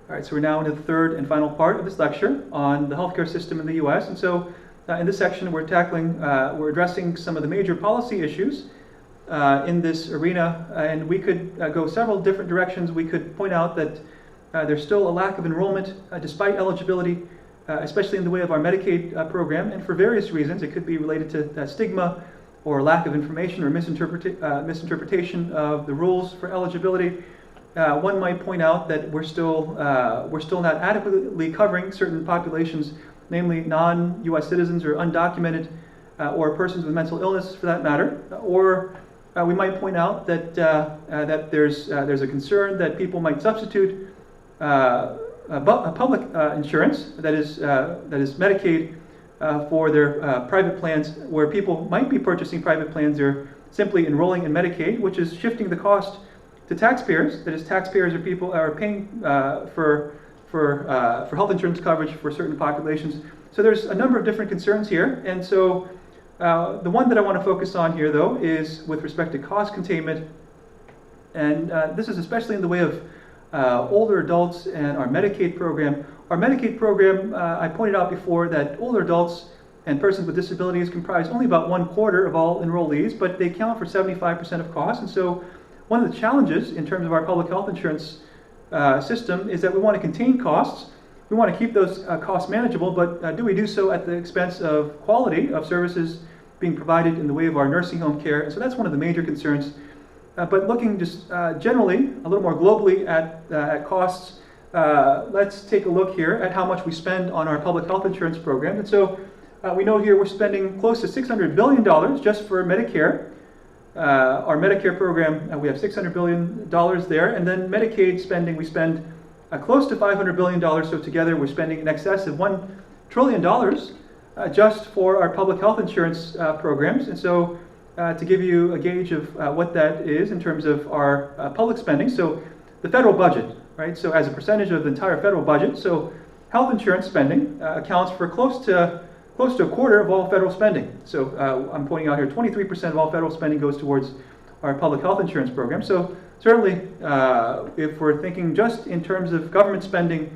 All right, so we're now into the third and final part of this lecture on the healthcare system in the U.S. And so in this section, we're addressing some of the major policy issues in this arena. And we could go several different directions. We could point out that there's still a lack of enrollment despite eligibility, especially in the way of our Medicaid program. And for various reasons, it could be related to stigma or lack of information or misinterpretation of the rules for eligibility. One might point out that we're still not adequately covering certain populations, namely non-U.S. citizens or undocumented, or persons with mental illness, for that matter. Or we might point out that there's a concern that people might substitute public insurance, that is Medicaid, for their private plans, where people might be purchasing private plans or simply enrolling in Medicaid, which is shifting the cost to taxpayers. That is, taxpayers are paying for health insurance coverage for certain populations. So there's a number of different concerns here, and so the one that I want to focus on here, though, is with respect to cost containment, and this is especially in the way of older adults and our Medicaid program. Our Medicaid program, I pointed out before that older adults and persons with disabilities comprise only about 1/4 of all enrollees, but they account for 75% of costs, and so one of the challenges in terms of our public health insurance system is that we want to contain costs. We want to keep those costs manageable, but do we do so at the expense of quality of services being provided in the way of our nursing home care? And so that's one of the major concerns. But looking just generally, a little more globally at costs, let's take a look here at how much we spend on our public health insurance program. And so we know here we're spending close to $600 billion just for Medicare. Our Medicare program, we have $600 billion there, and then Medicaid spending, we spend close to $500 billion, so together we're spending in excess of $1 trillion just for our public health insurance programs. And so to give you a gauge of what that is in terms of our public spending, so the federal budget, right? So as a percentage of the entire federal budget, so health insurance spending accounts for close to a quarter of all federal spending. So I'm pointing out here 23% of all federal spending goes towards our public health insurance program. So certainly, if we're thinking just in terms of government spending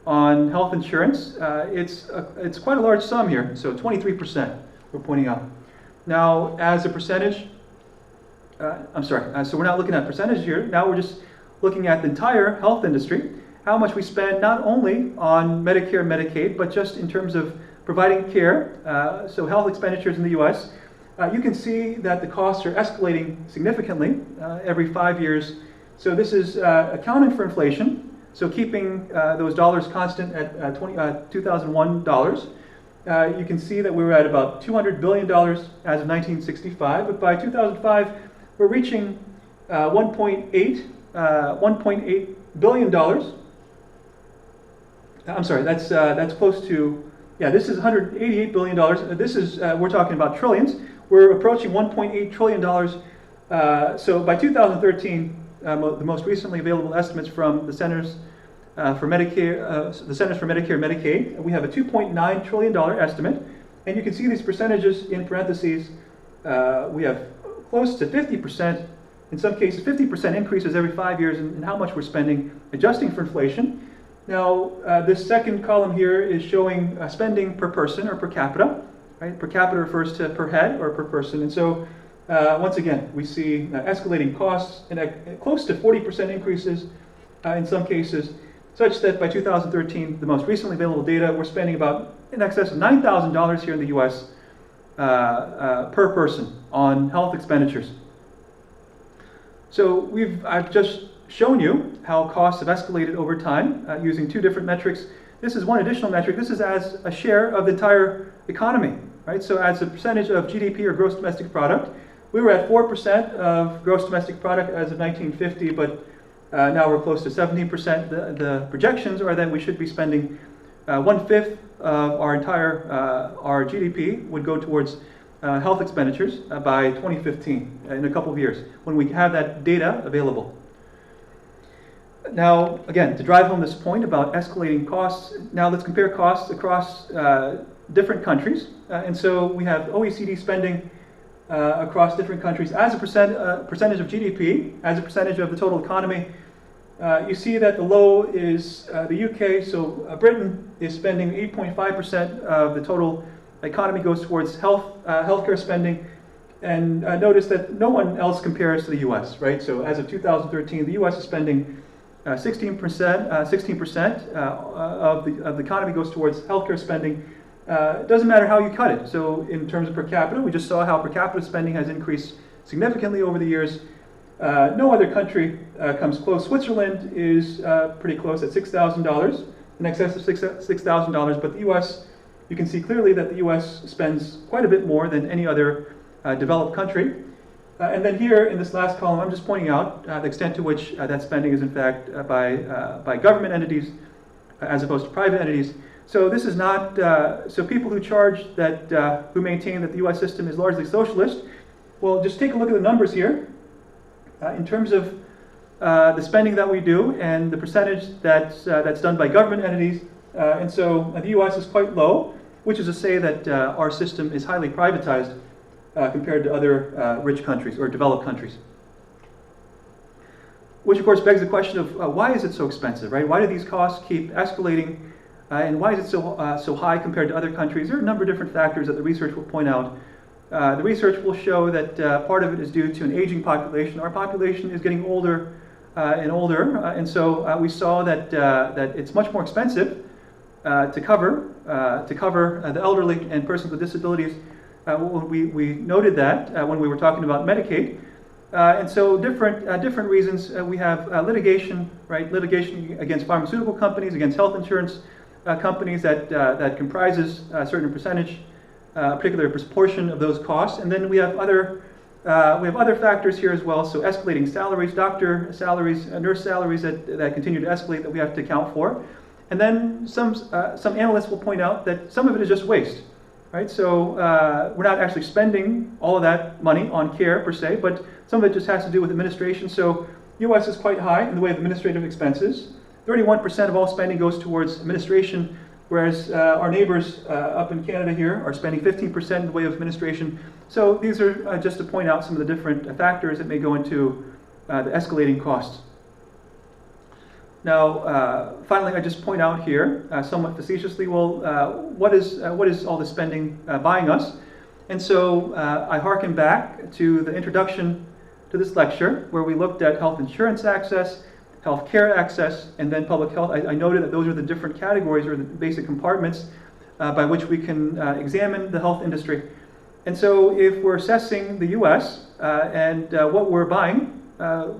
on health insurance, it's quite a large sum here. So 23% we're pointing out. Now, as a percentage, so we're not looking at percentage here. Now we're just looking at the entire health industry, how much we spend not only on Medicare and Medicaid, but just in terms of providing care, so health expenditures in the U.S., you can see that the costs are escalating significantly every 5 years. So this is accounting for inflation, so keeping those dollars constant at 2001 dollars. You can see that we were at about $200 billion as of 1965, but by 2005, we're reaching $1.8 billion. I'm sorry, that's close to, yeah, this is $188 billion. This is, we're talking about trillions. We're approaching $1.8 trillion. So by 2013, the most recently available estimates from the Centers for Medicare, and Medicaid, we have a $2.9 trillion estimate. And you can see these percentages in parentheses. We have close to 50%, in some cases 50% increases every 5 years in how much we're spending, adjusting for inflation. Now, this second column here is showing spending per person or per capita. Right? Per capita refers to per head or per person. And so, once again, we see escalating costs and close to 40% increases in some cases, such that by 2013, the most recently available data, we're spending about in excess of $9,000 here in the U.S. Per person on health expenditures. So I've just shown you how costs have escalated over time using two different metrics. This is one additional metric. This is as a share of the entire economy, right? So as a percentage of GDP or gross domestic product, we were at 4% of gross domestic product as of 1950, but now we're close to 17%. The projections are that we should be spending 1/5 of our entire our GDP would go towards health expenditures by 2015, in a couple of years, when we have that data available. Now, again, to drive home this point about escalating costs, now let's compare costs across different countries. And so we have OECD spending across different countries as a percentage of GDP, as a percentage of the total economy. You see that the low is the UK, so Britain is spending 8.5% of the total economy goes towards healthcare spending, and notice that no one else compares to the US, right? So as of 2013, the US is spending 16% of the economy goes towards healthcare spending. It doesn't matter how you cut it. So in terms of per capita, we just saw how per capita spending has increased significantly over the years. No other country comes close. Switzerland is pretty close at $6,000, in excess of $6,000, but the US, you can see clearly that the US spends quite a bit more than any other developed country. And then here in this last column, I'm just pointing out the extent to which that spending is in fact by government entities as opposed to private entities. So this is not, so people who charge that, who maintain that the US system is largely socialist, well, just take a look at the numbers here. In terms of the spending that we do and the percentage that's done by government entities, and so the US is quite low, which is to say that our system is highly privatized compared to other rich countries or developed countries. Which of course begs the question of why is it so expensive, right? Why do these costs keep escalating and why is it so high compared to other countries? There are a number of different factors that the research will point out. The research will show that part of it is due to an aging population. Our population is getting older and older, and so we saw that it's much more expensive to cover the elderly and persons with disabilities. We noted that when we were talking about Medicaid, and so different reasons. We have litigation, right? Litigation against pharmaceutical companies, against health insurance companies that comprises a certain percentage. A particular proportion of those costs, and then we have other factors here as well. So escalating salaries, doctor salaries, nurse salaries that continue to escalate that we have to account for, and then some analysts will point out that some of it is just waste, right? So we're not actually spending all of that money on care per se, but some of it just has to do with administration. So U.S. is quite high in the way of administrative expenses. 31% of all spending goes towards administration. Whereas our neighbors up in Canada here are spending 15% in the way of administration. So these are just to point out some of the different factors that may go into the escalating costs. Now, finally, I just point out here, somewhat facetiously, well, what is all this spending buying us? And so I hearken back to the introduction to this lecture, where we looked at health insurance access, health care access, and then public health. I noted that those are the different categories or the basic compartments by which we can examine the health industry. And so if we're assessing the US and what we're buying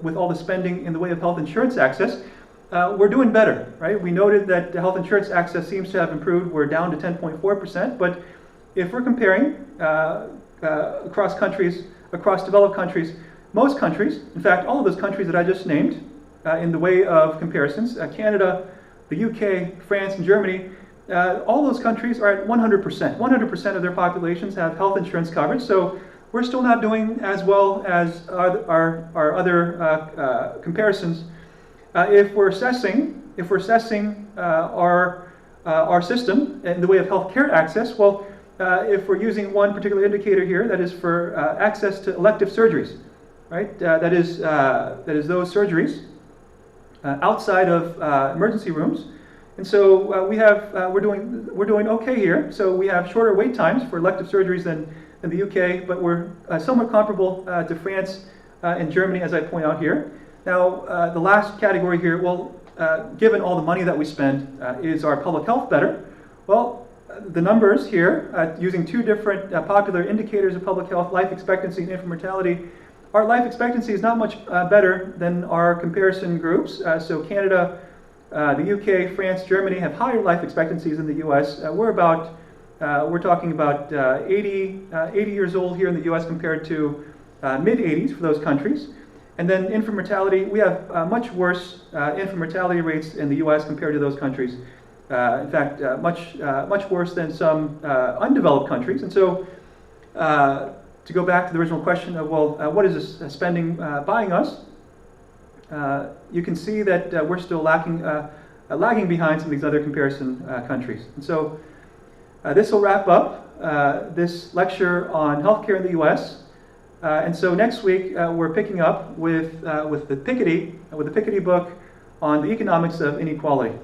with all the spending in the way of health insurance access, we're doing better, right? We noted that the health insurance access seems to have improved. We're down to 10.4%, but if we're comparing across countries, across developed countries, most countries, in fact, all of those countries that I just named, in the way of comparisons, Canada, the UK, France, and Germany, all those countries are at 100%. 100% of their populations have health insurance coverage, so we're still not doing as well as our other comparisons. If we're assessing our system in the way of health care access, well, if we're using one particular indicator here, that is for access to elective surgeries, right? That is those surgeries outside of emergency rooms, and so we're doing okay here. So we have shorter wait times for elective surgeries than the UK, but we're somewhat comparable to France and Germany, as I point out here. Now, the last category here, well, given all the money that we spend, is our public health better? Well, the numbers here, using two different popular indicators of public health, life expectancy and infant mortality. Our life expectancy is not much better than our comparison groups. So Canada, the UK, France, Germany have higher life expectancies than the US. We're talking about 80 years old here in the US compared to mid-80s for those countries. And then infant mortality, we have much worse infant mortality rates in the US compared to those countries. In fact, much worse than some undeveloped countries. And so to go back to the original question of, well, what is this spending buying us? You can see that we're still lagging behind some of these other comparison countries. And so this will wrap up this lecture on healthcare in the US. And so next week we're picking up with the Piketty book on the economics of inequality.